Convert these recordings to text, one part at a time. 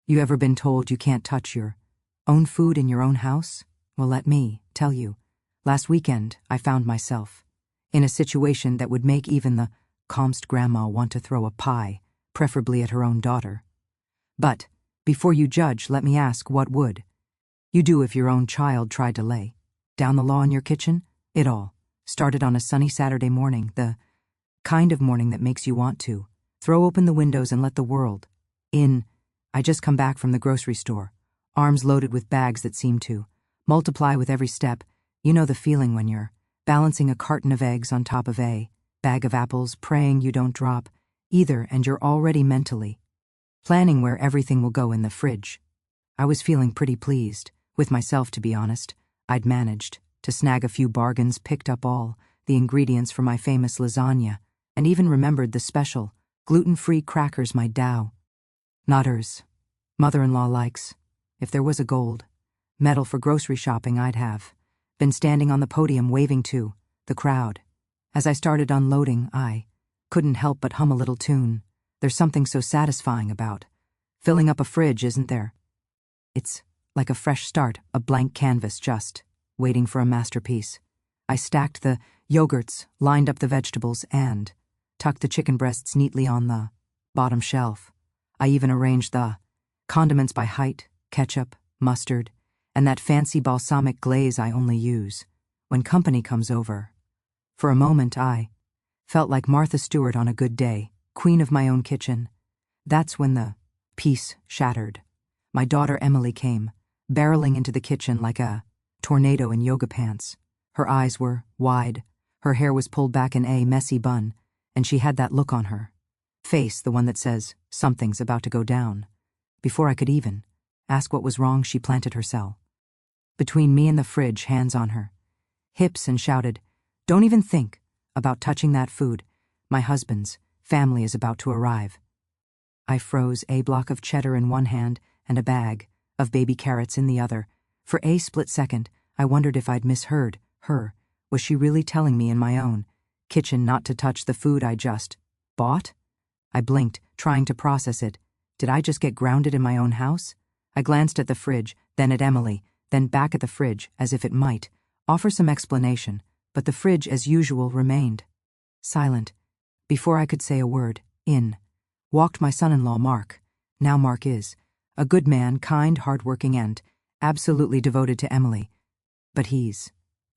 You ever been told you can't touch your own food in your own house? Well, let me tell you. Last weekend, I found myself in a situation that would make even the calmest grandma want to throw a pie, preferably at her own daughter. But before you judge, let me ask, what would you do if your own child tried to lay down the law in your kitchen? It all started on a sunny Saturday morning, the kind of morning that makes you want to throw open the windows and let the world in. I just come back from the grocery store, arms loaded with bags that seem to multiply with every step. You know the feeling when you're balancing a carton of eggs on top of a bag of apples, praying you don't drop either, and you're already mentally planning where everything will go in the fridge. I was feeling pretty pleased with myself, to be honest. I'd managed to snag a few bargains, picked up all the ingredients for my famous lasagna, and even remembered the special gluten-free crackers my daughter's mother-in-law likes. If there was a gold medal for grocery shopping, I'd have been standing on the podium waving to the crowd. As I started unloading, I couldn't help but hum a little tune. There's something so satisfying about filling up a fridge, isn't there? It's like a fresh start, a blank canvas just waiting for a masterpiece. I stacked the yogurts, lined up the vegetables, and tucked the chicken breasts neatly on the bottom shelf. I even arranged the condiments by height: ketchup, mustard, and that fancy balsamic glaze I only use when company comes over. For a moment, I felt like Martha Stewart on a good day, queen of my own kitchen. That's when the peace shattered. My daughter Emily came barreling into the kitchen like a tornado in yoga pants. Her eyes were wide, her hair was pulled back in a messy bun, and she had that look on her face, the one that says something's about to go down. Before I could even ask what was wrong, she planted herself between me and the fridge, hands on her hips, and shouted, "Don't even think about touching that food. My husband's family is about to arrive." I froze, a block of cheddar in one hand and a bag of baby carrots in the other. For a split second, I wondered if I'd misheard her. Was she really telling me in my own kitchen not to touch the food I just bought? I blinked, trying to process it. Did I just get grounded in my own house? I glanced at the fridge, then at Emily, then back at the fridge, as if it might offer some explanation, but the fridge, as usual, remained silent. Before I could say a word, in walked my son-in-law, Mark. Now Mark is a good man, kind, hard-working, and absolutely devoted to Emily. But he's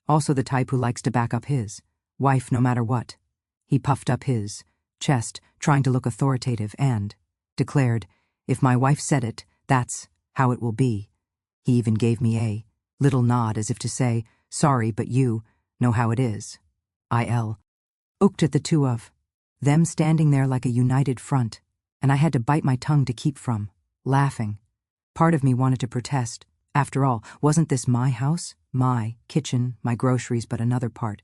also the type who likes to back up his wife no matter what. He puffed up his chest, trying to look authoritative, and declared, "If my wife said it, that's how it will be." He even gave me a little nod as if to say, "Sorry, but you know how it is." I looked at the two of them standing there like a united front, and I had to bite my tongue to keep from laughing. Part of me wanted to protest. After all, wasn't this my house, my kitchen, my groceries? But another part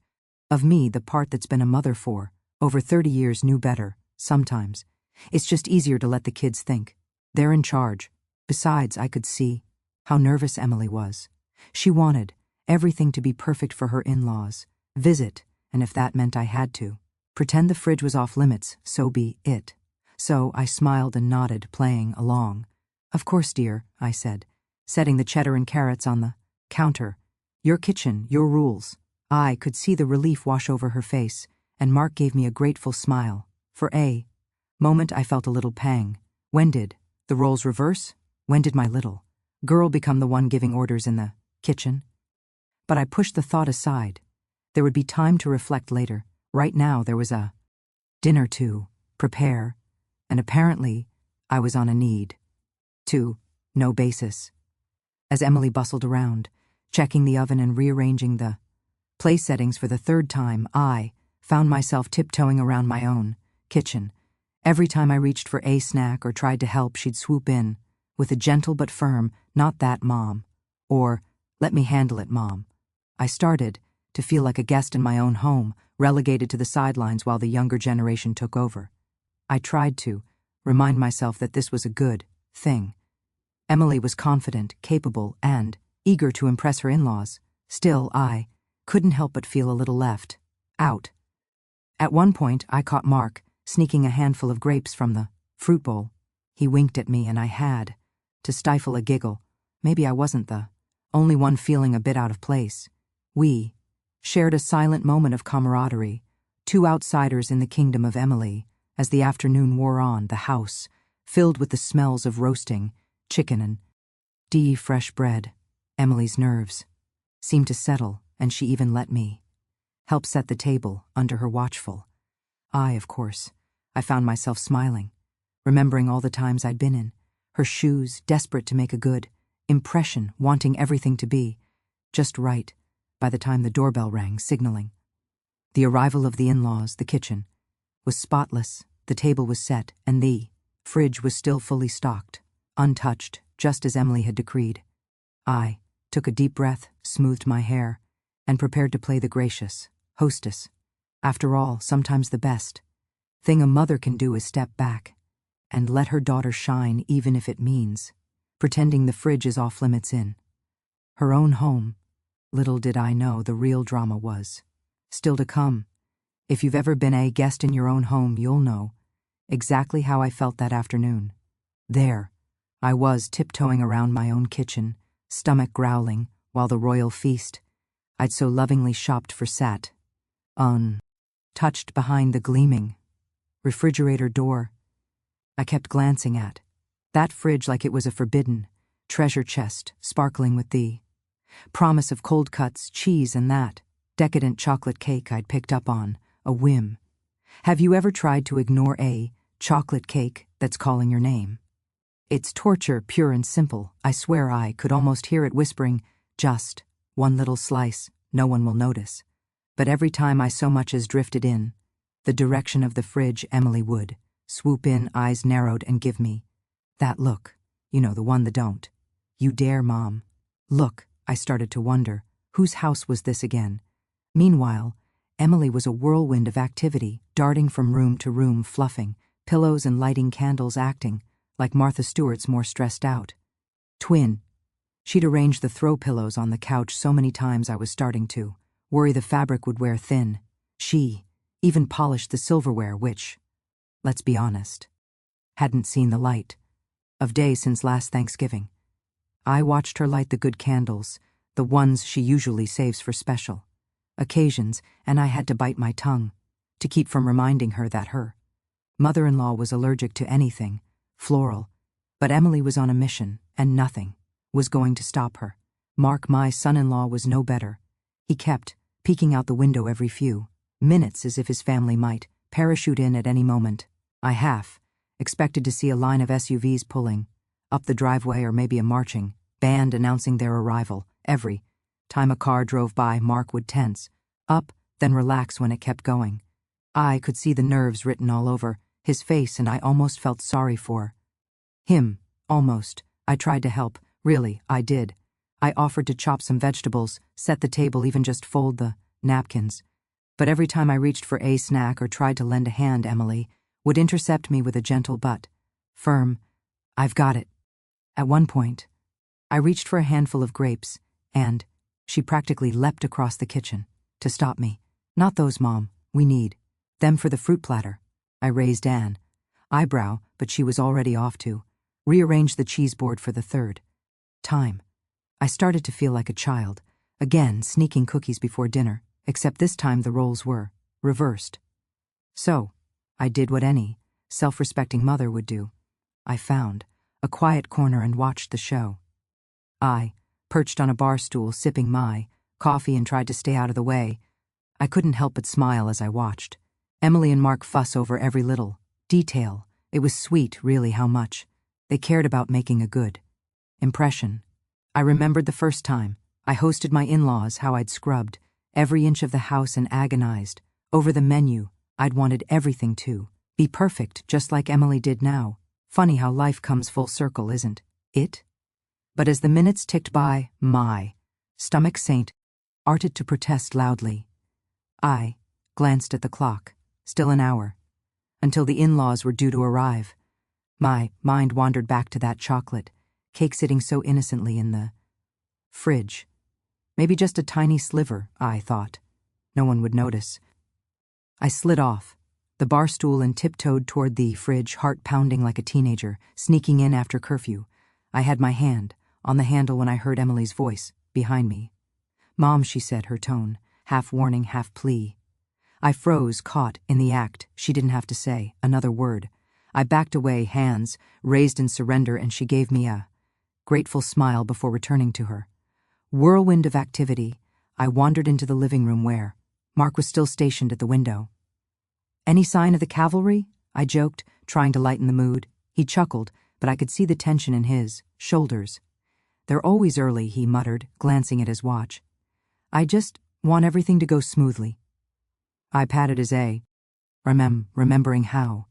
of me, the part that's been a mother for over 30 years, knew better. Sometimes it's just easier to let the kids think they're in charge. Besides, I could see how nervous Emily was. She wanted everything to be perfect for her in-laws' visit, and if that meant I had to pretend the fridge was off limits, so be it. So I smiled and nodded, playing along. "Of course, dear," I said, setting the cheddar and carrots on the counter. "Your kitchen, your rules." I could see the relief wash over her face, and Mark gave me a grateful smile. For a moment I felt a little pang. When did the roles reverse? When did my little girl become the one giving orders in the kitchen? But I pushed the thought aside. There would be time to reflect later. Right now there was a dinner to prepare, and apparently I was on a need-to-know basis. As Emily bustled around, checking the oven and rearranging the place settings for the third time, I found myself tiptoeing around my own kitchen. Every time I reached for a snack or tried to help, she'd swoop in with a gentle but firm, "Not that, Mom," or "Let me handle it, Mom." I started to feel like a guest in my own home, relegated to the sidelines while the younger generation took over. I tried to remind myself that this was a good thing. Emily was confident, capable, and eager to impress her in-laws. Still, I couldn't help but feel a little left out. At one point, I caught Mark sneaking a handful of grapes from the fruit bowl. He winked at me, and I had to stifle a giggle. Maybe I wasn't the only one feeling a bit out of place. We shared a silent moment of camaraderie, two outsiders in the kingdom of Emily, as the afternoon wore on, the house, filled with the smells of roasting, chicken and fresh bread. Emily's nerves seemed to settle, and she even let me help set the table under her watchful eye. Of course, I found myself smiling, remembering all the times I'd been in, her shoes, desperate to make a good impression, wanting everything to be just right by the time the doorbell rang, signaling the arrival of the in-laws. The kitchen was spotless, the table was set, and the fridge was still fully stocked, untouched, just as Emily had decreed. I took a deep breath, smoothed my hair, and prepared to play the gracious hostess. After all, sometimes the best thing a mother can do is step back and let her daughter shine, even if it means pretending the fridge is off limits in her own home. Little did I know the real drama was still to come. If you've ever been a guest in your own home, you'll know exactly how I felt that afternoon. There I was, tiptoeing around my own kitchen, stomach growling, while the royal feast I'd so lovingly shopped for sat untouched behind the gleaming refrigerator door. I kept glancing at that fridge like it was a forbidden treasure chest, sparkling with the promise of cold cuts, cheese, and that decadent chocolate cake I'd picked up on a whim. Have you ever tried to ignore a chocolate cake that's calling your name? It's torture, pure and simple. I swear I could almost hear it whispering, just one little slice, no one will notice. But every time I so much as drifted in the direction of the fridge, Emily would swoop in, eyes narrowed, and give me that look. You know, the one that don't you dare, Mom. Look, I started to wonder, whose house was this again? Meanwhile, Emily was a whirlwind of activity, darting from room to room, fluffing pillows and lighting candles, acting like Martha Stewart's more stressed out twin. She'd arranged the throw pillows on the couch so many times I was starting to worry the fabric would wear thin. She even polished the silverware, which, let's be honest, hadn't seen the light of day since last Thanksgiving. I watched her light the good candles, the ones she usually saves for special occasions, and I had to bite my tongue to keep from reminding her that her mother-in-law was allergic to anything floral. But Emily was on a mission, and nothing was going to stop her. Mark, my son-in-law, was no better. He kept peeking out the window every few minutes as if his family might parachute in at any moment. I half expected to see a line of SUVs pulling up the driveway, or maybe a marching band announcing their arrival. Every time a car drove by, Mark would tense up, then relax when it kept going. I could see the nerves written all over his face, and I almost felt sorry for him. Almost. I tried to help. Really, I did. I offered to chop some vegetables, set the table, even just fold the napkins. But every time I reached for a snack or tried to lend a hand, Emily would intercept me with a gentle but firm, "I've got it." At one point, I reached for a handful of grapes, and she practically leapt across the kitchen to stop me. "Not those, Mom. We need them for the fruit platter." I raised an eyebrow, but she was already off to rearrange the cheese board for the third time. I started to feel like a child, again sneaking cookies before dinner, except this time the roles were reversed. So, I did what any self-respecting mother would do. I found a quiet corner and watched the show. I perched on a bar stool, sipping my coffee, and tried to stay out of the way. I couldn't help but smile as I watched Emily and Mark fuss over every little detail. It was sweet, really, how much they cared about making a good impression. I remembered the first time I hosted my in-laws, how I'd scrubbed every inch of the house and agonized over the menu. I'd wanted everything to be perfect, just like Emily did now. Funny how life comes full circle, isn't it? But as the minutes ticked by, my stomach started to protest loudly. I glanced at the clock. Still an hour until the in-laws were due to arrive. My mind wandered back to that chocolate cake sitting so innocently in the fridge. Maybe just a tiny sliver, I thought. No one would notice. I slid off the bar stool and tiptoed toward the fridge, heart pounding like a teenager, sneaking in after curfew. I had my hand on the handle when I heard Emily's voice behind me. "Mom," she said, her tone half warning, half plea. I froze, caught in the act. She didn't have to say another word. I backed away, hands raised in surrender, and she gave me a grateful smile before returning to her. Whirlwind of activity, I wandered into the living room where Mark was still stationed at the window. "Any sign of the cavalry?" I joked, trying to lighten the mood. He chuckled, but I could see the tension in his shoulders. "They're always early," he muttered, glancing at his watch. "I just want everything to go smoothly." I patted his remembering how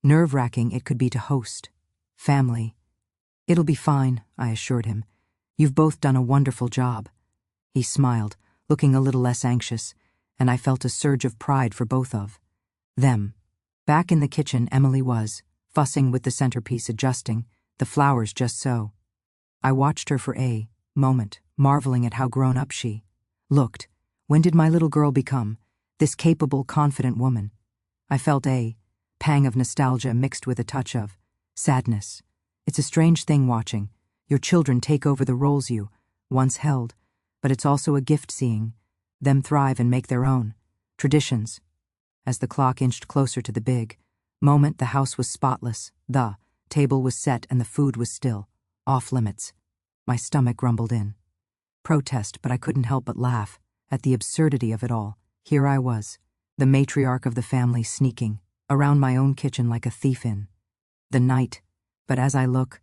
nerve-wracking it could be to host family. "It'll be fine," I assured him. "You've both done a wonderful job." He smiled, looking a little less anxious, and I felt a surge of pride for both of them. Back in the kitchen, Emily was fussing with the centerpiece, adjusting the flowers just so. I watched her for a moment, marveling at how grown up she looked. When did my little girl become this capable, confident woman? I felt a pang of nostalgia mixed with a touch of sadness. It's a strange thing watching your children take over the roles you once held, but it's also a gift seeing them thrive and make their own traditions. As the clock inched closer to the big moment, the house was spotless, the table was set, and the food was still off limits. My stomach grumbled in protest, but I couldn't help but laugh at the absurdity of it all. Here I was, the matriarch of the family, sneaking around my own kitchen like a thief in the night. But as I look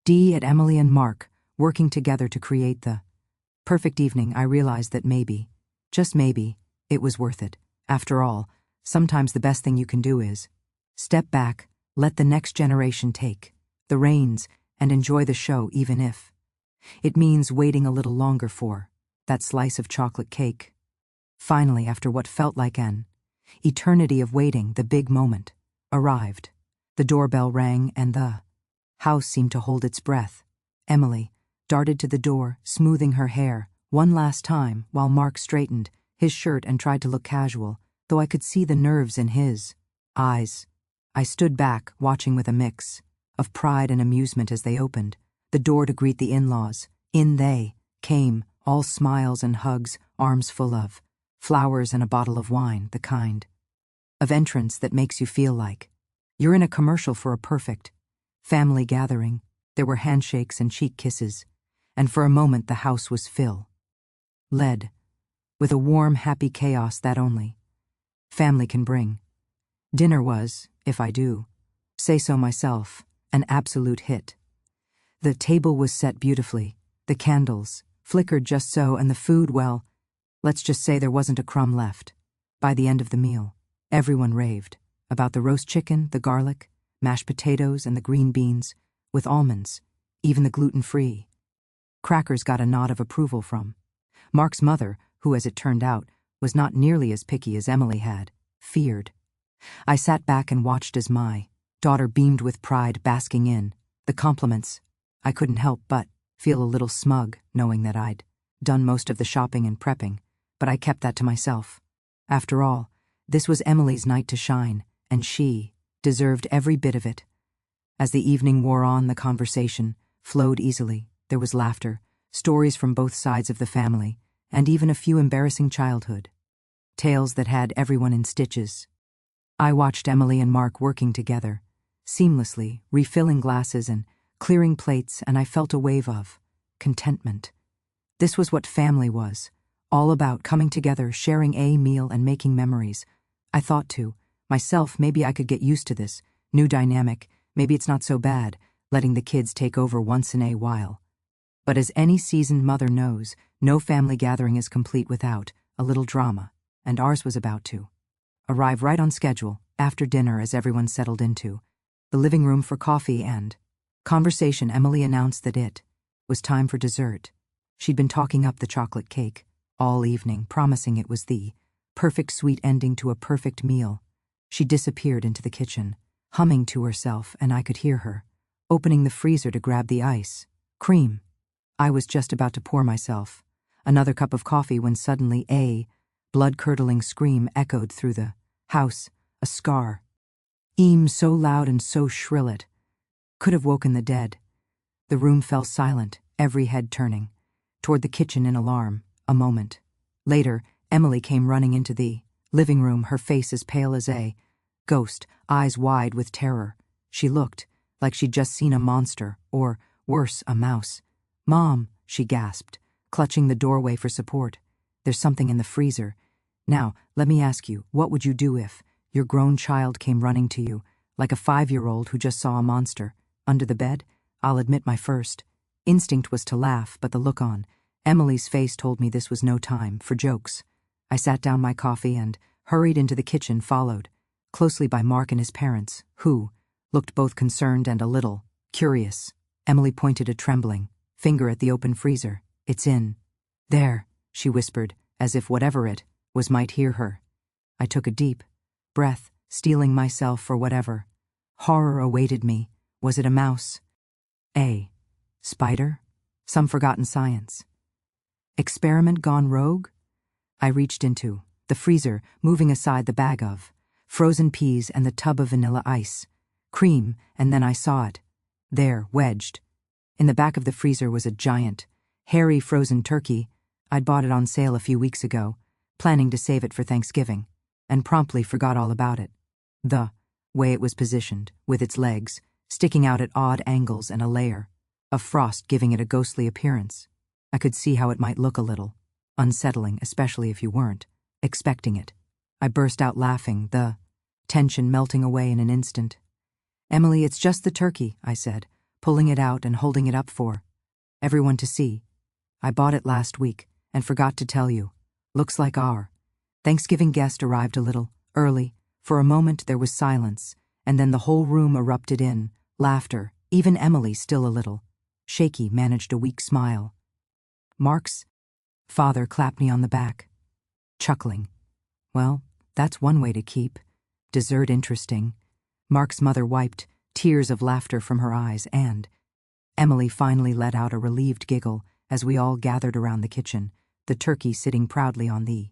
at Emily and Mark working together to create the perfect evening, I realized that maybe, just maybe, it was worth it. After all, sometimes the best thing you can do is step back, let the next generation take the reins, and enjoy the show, even if it means waiting a little longer for that slice of chocolate cake. Finally, after what felt like an eternity of waiting, the big moment arrived. The doorbell rang, and the house seemed to hold its breath. Emily darted to the door, smoothing her hair one last time, while Mark straightened his shirt and tried to look casual, though I could see the nerves in his eyes. I stood back, watching with a mix of pride and amusement as they opened the door to greet the in-laws. In they came, all smiles and hugs, arms full of flowers and a bottle of wine, the kind of entrance that makes you feel like you're in a commercial for a perfect family gathering. There were handshakes and cheek kisses, and for a moment the house was filled with a warm, happy chaos that only family can bring. Dinner was, if I do say so myself, an absolute hit. The table was set beautifully, the candles flickered just so, and the food, well, let's just say there wasn't a crumb left. By the end of the meal, everyone raved about the roast chicken, the garlic, mashed potatoes, and the green beans with almonds. Even the gluten-free crackers got a nod of approval from Mark's mother, who, as it turned out, was not nearly as picky as Emily had feared. I sat back and watched as my daughter beamed with pride, basking in the compliments. I couldn't help but feel a little smug, knowing that I'd done most of the shopping and prepping, but I kept that to myself. After all, this was Emily's night to shine, and she deserved every bit of it. As the evening wore on, the conversation flowed easily. There was laughter, stories from both sides of the family, and even a few embarrassing childhood tales that had everyone in stitches. I watched Emily and Mark working together, seamlessly, refilling glasses and clearing plates, and I felt a wave of contentment. This was what family was, all about: coming together, sharing a meal, and making memories. I thought to myself, maybe I could get used to this new dynamic. Maybe it's not so bad, letting the kids take over once in a while. But as any seasoned mother knows, no family gathering is complete without a little drama, and ours was about to arrive right on schedule. After dinner, as everyone settled into the living room for coffee and conversation, Emily announced that it was time for dessert. She'd been talking up the chocolate cake all evening, promising it was the perfect sweet ending to a perfect meal. She disappeared into the kitchen, humming to herself, and I could hear her opening the freezer to grab the ice cream. I was just about to pour myself another cup of coffee when suddenly a blood-curdling scream echoed through the house, a scar so loud and so shrill it could have woken the dead. The room fell silent, every head turning. Toward the kitchen in alarm, a moment. Later, Emily came running into the living room, her face as pale as a ghost, eyes wide with terror. She looked like she'd just seen a monster, or, worse, a mouse. "Mom," she gasped, clutching the doorway for support. "There's something in the freezer. Now, let me ask you, what would you do if your grown child came running to you, like a 5-year-old who just saw a monster? Under the bed?" I'll admit my first instinct was to laugh, but the look on Emily's face told me this was no time for jokes. I sat down my coffee and hurried into the kitchen, followed closely by Mark and his parents, who looked both concerned and a little curious. Emily pointed a trembling finger at the open freezer. "It's in there," she whispered, as if whatever it was might hear her. I took a deep breath, steeling myself for whatever horror awaited me. Was it a mouse? A spider? Some forgotten science? Experiment gone rogue? I reached into the freezer, moving aside the bag of frozen peas and the tub of vanilla ice cream, and then I saw it. There, wedged in the back of the freezer, was a giant, hairy frozen turkey. I'd bought it on sale a few weeks ago, planning to save it for Thanksgiving, and promptly forgot all about it. The way it was positioned, with its legs sticking out at odd angles and a layer of frost giving it a ghostly appearance. I could see how it might look a little unsettling, especially if you weren't expecting it. I burst out laughing, the tension melting away in an instant. "Emily, it's just the turkey," I said, pulling it out and holding it up for everyone to see. "I bought it last week and forgot to tell you. Looks like our Thanksgiving guest arrived a little early." For a moment there was silence, and then the whole room erupted in laughter. Even Emily, still a little shaky, managed a weak smile. Mark's father clapped me on the back, chuckling. "Well, that's one way to keep dessert interesting." Mark's mother wiped tears of laughter from her eyes, and Emily finally let out a relieved giggle as we all gathered around the kitchen, the turkey sitting proudly on the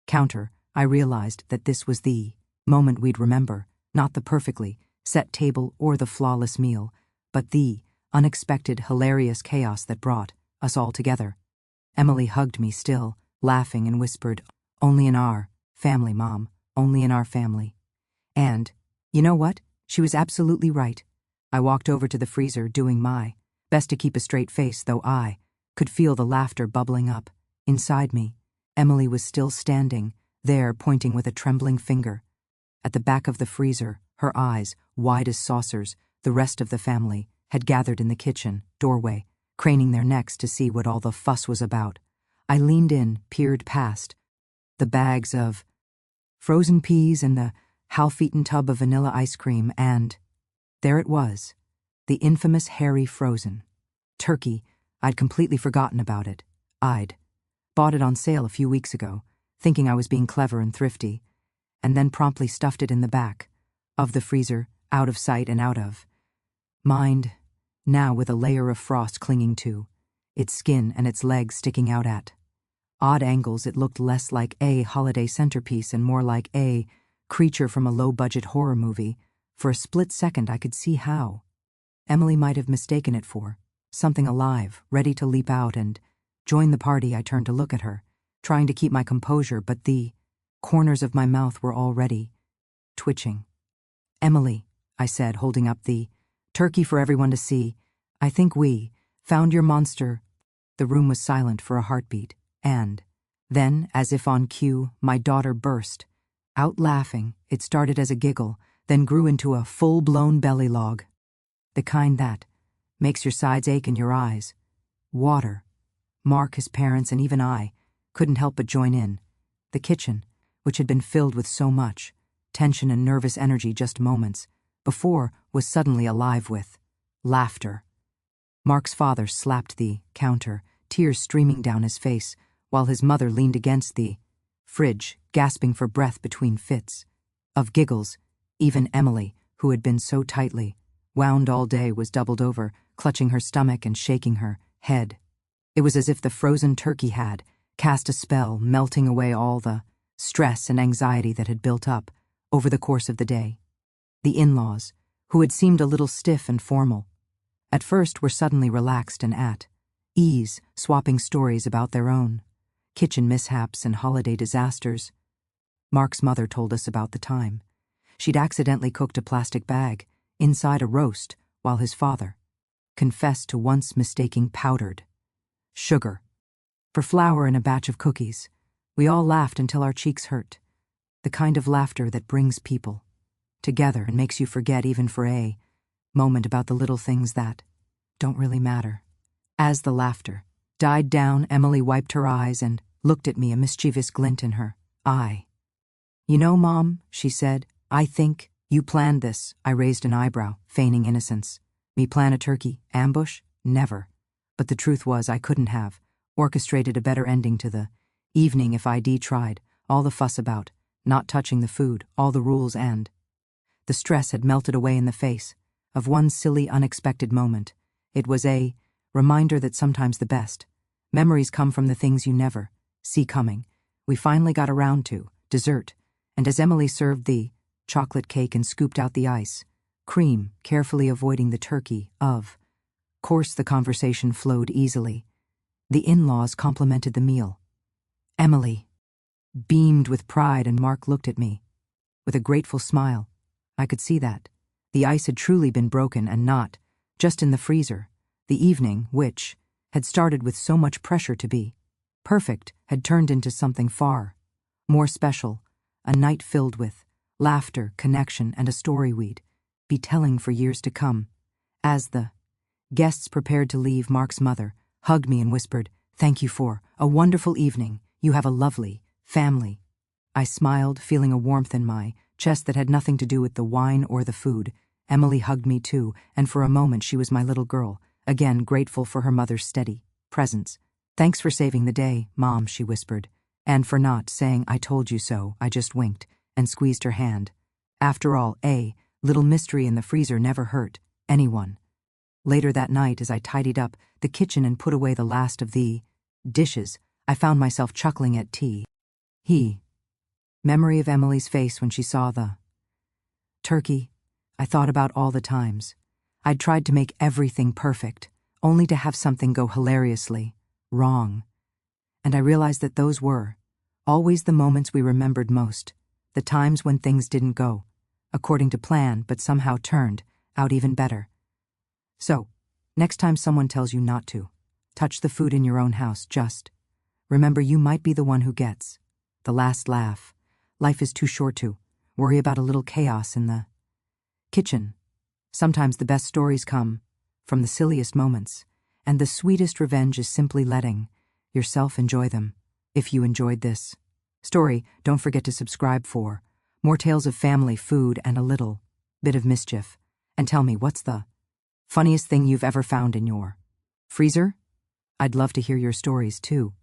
counter. I realized that this was the moment we'd remember, not the perfectly set table or the flawless meal, but the unexpected, hilarious chaos that brought us all together. Emily hugged me, still laughing, and whispered, "Only in our family, Mom, only in our family." And, you know what? She was absolutely right. I walked over to the freezer, doing my best to keep a straight face, though I could feel the laughter bubbling up inside me. Emily was still standing there, pointing with a trembling finger at the back of the freezer, her eyes wide as saucers. The rest of the family had gathered in the kitchen doorway, craning their necks to see what all the fuss was about. I leaned in, peered past the bags of frozen peas and the half-eaten tub of vanilla ice cream, and there it was, the infamous hairy frozen turkey. I'd completely forgotten about it. I'd bought it on sale a few weeks ago, thinking I was being clever and thrifty, and then promptly stuffed it in the back of the freezer, out of sight and out of mind, now with a layer of frost clinging to its skin and its legs sticking out at odd angles. It looked less like a holiday centerpiece and more like a creature from a low-budget horror movie. For a split second I could see how Emily might have mistaken it for something alive, ready to leap out and join the party. I turned to look at her, trying to keep my composure, but the corners of my mouth were already twitching. "Emily," I said, holding up the turkey for everyone to see, "I think we found your monster." The room was silent for a heartbeat, and then, as if on cue, my daughter burst out laughing. It started as a giggle, then grew into a full-blown belly log, the kind that makes your sides ache and your eyes water. Mark, his parents, and even I couldn't help but join in. The kitchen, which had been filled with so much tension and nervous energy just moments before, was suddenly alive with laughter. Mark's father slapped the counter, tears streaming down his face, while his mother leaned against the fridge, gasping for breath between fits of giggles. Even Emily, who had been so tightly wound all day, was doubled over, clutching her stomach and shaking her head. It was as if the frozen turkey had cast a spell, melting away all the stress and anxiety that had built up over the course of the day. The in-laws, who had seemed a little stiff and formal, At first, were suddenly relaxed and at ease, swapping stories about their own kitchen mishaps and holiday disasters. Mark's mother told us about the time she'd accidentally cooked a plastic bag inside a roast while his father confessed to once mistaking powdered sugar for flour in a batch of cookies. We all laughed until our cheeks hurt. The kind of laughter that brings people together and makes you forget even for a moment about the little things that don't really matter. As the laughter died down, Emily wiped her eyes and looked at me, a mischievous glint in her eye. "You know, Mom," she said, "I think you planned this." I raised an eyebrow, feigning innocence. Me plan a turkey ambush? Never. But the truth was I couldn't have orchestrated a better ending to the evening if I'd tried. All the fuss about not touching the food, all the rules, and the stress had melted away in the face of one silly, unexpected moment. It was a reminder that sometimes the best memories come from the things you never see coming. We finally got around to dessert, and as Emily served the chocolate cake and scooped out the ice cream, carefully avoiding the turkey, of course the conversation flowed easily. The in-laws complimented the meal. Emily beamed with pride, and Mark looked at me with a grateful smile. I could see that the ice had truly been broken and not just in the freezer. The evening, which had started with so much pressure to be perfect, had turned into something far more special, a night filled with laughter, connection, and a story we'd be telling for years to come. As the guests prepared to leave, Mark's mother hugged me and whispered, "Thank you for a wonderful evening. You have a lovely family." I smiled, feeling a warmth in my chest that had nothing to do with the wine or the food. Emily hugged me too, and for a moment she was my little girl, again grateful for her mother's steady presence. "Thanks for saving the day, Mom," she whispered, "and for not saying 'I told you so.'" I just winked and squeezed her hand. After all, a little mystery in the freezer never hurt anyone. Later that night, as I tidied up the kitchen and put away the last of the dishes, I found myself chuckling at memory of Emily's face when she saw the turkey. I thought about all the times I'd tried to make everything perfect, only to have something go hilariously wrong. And I realized that those were always the moments we remembered most, the times when things didn't go according to plan but somehow turned out even better. So, next time someone tells you not to touch the food in your own house, just remember you might be the one who gets the last laugh. Life is too short to worry about a little chaos in the kitchen. Sometimes the best stories come from the silliest moments, and the sweetest revenge is simply letting yourself enjoy them. If you enjoyed this story, don't forget to subscribe for more tales of family, food, and a little bit of mischief. And tell me, what's the funniest thing you've ever found in your freezer? I'd love to hear your stories too.